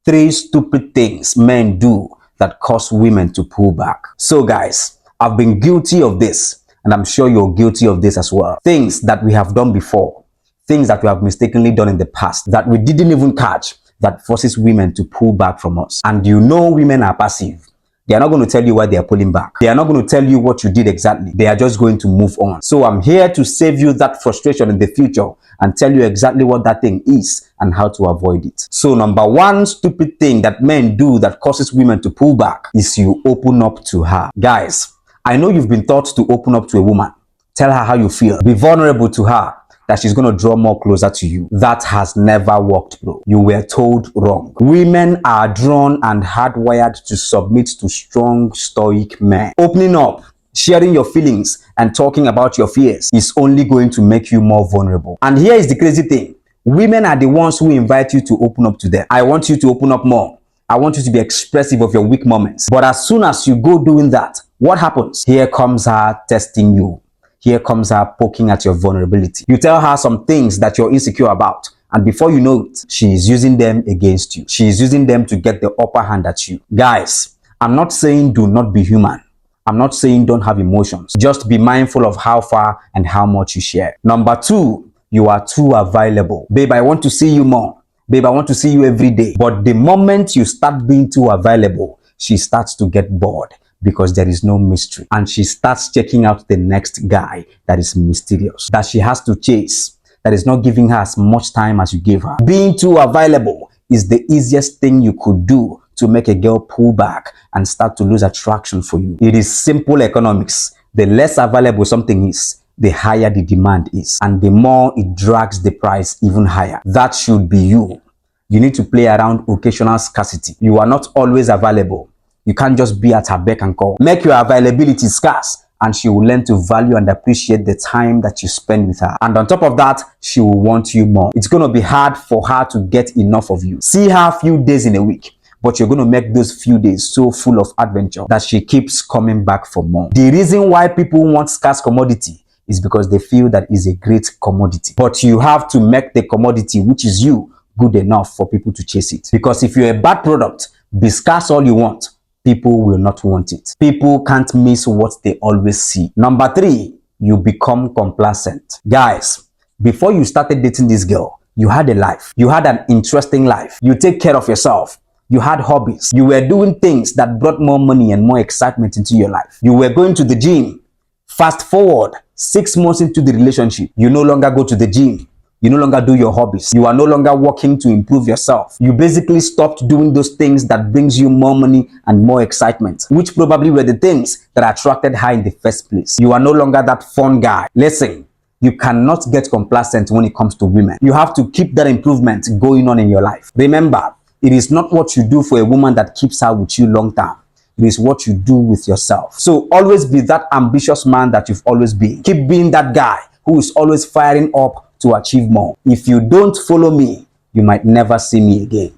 Three stupid things men do that cause women to pull back. So guys, I've been guilty of this, and I'm sure you're guilty of this as well. Things that we have done before, things that we have mistakenly done in the past that we didn't even catch, that forces women to pull back from us. And you know women are passive. They are not going to tell you why they are pulling back. They are not going to tell you what you did exactly. They are just going to move on. So I'm here to save you that frustration in the future and tell you exactly what that thing is and how to avoid it. So number one stupid thing that men do that causes women to pull back is you open up to her. Guys, I know you've been taught to open up to a woman. Tell her how you feel. Be vulnerable to her, that she's going to draw more closer to you. That has never worked, bro. You were told wrong. Women are drawn and hardwired to submit to strong, stoic men. Opening up, sharing your feelings, and talking about your fears is only going to make you more vulnerable. And here is the crazy thing. Women are the ones who invite you to open up to them. I want you to open up more. I want you to be expressive of your weak moments. But as soon as you go doing that, what happens? Here comes her testing you. Here comes her poking at your vulnerability. You tell her some things that you're insecure about, and before you know it, she is using them against you. She is using them to get the upper hand at you. Guys, I'm not saying do not be human. I'm not saying don't have emotions. Just be mindful of how far and how much you share. Number two, you are too available. Babe, I want to see you more. Babe, I want to see you every day. But the moment you start being too available, she starts to get bored, because there is no mystery, and she starts checking out the next guy that is mysterious, that she has to chase, that is not giving her as much time as you give her. Being too available is the easiest thing you could do to make a girl pull back and start to lose attraction for you. It is simple economics. The less available something is, the higher the demand is, and the more it drags the price even higher. That should be you. You need to play around occasional scarcity. You are not always available. You can't just be at her beck and call. Make your availability scarce, and she will learn to value and appreciate the time that you spend with her. And on top of that, she will want you more. It's going to be hard for her to get enough of you. See her a few days in a week, but you're going to make those few days so full of adventure that she keeps coming back for more. The reason why people want scarce commodity is because they feel that it's a great commodity. But you have to make the commodity, which is you, good enough for people to chase it. Because if you're a bad product, be scarce all you want, people will not want it. People can't miss what they always see. Number three, you become complacent. Guys, before you started dating this girl, you had a life. You had an interesting life. You take care of yourself. You had hobbies. You were doing things that brought more money and more excitement into your life. You were going to the gym. Fast forward 6 months into the relationship, you no longer go to the gym. You no longer do your hobbies. You are no longer working to improve yourself. You basically stopped doing those things that brings you more money and more excitement, which probably were the things that attracted her in the first place. You are no longer that fun guy. Listen, you cannot get complacent when it comes to women. You have to keep that improvement going on in your life. Remember, it is not what you do for a woman that keeps her with you long term. It is what you do with yourself. So always be that ambitious man that you've always been. Keep being that guy who is always firing up to achieve more. If you don't follow me, you might never see me again.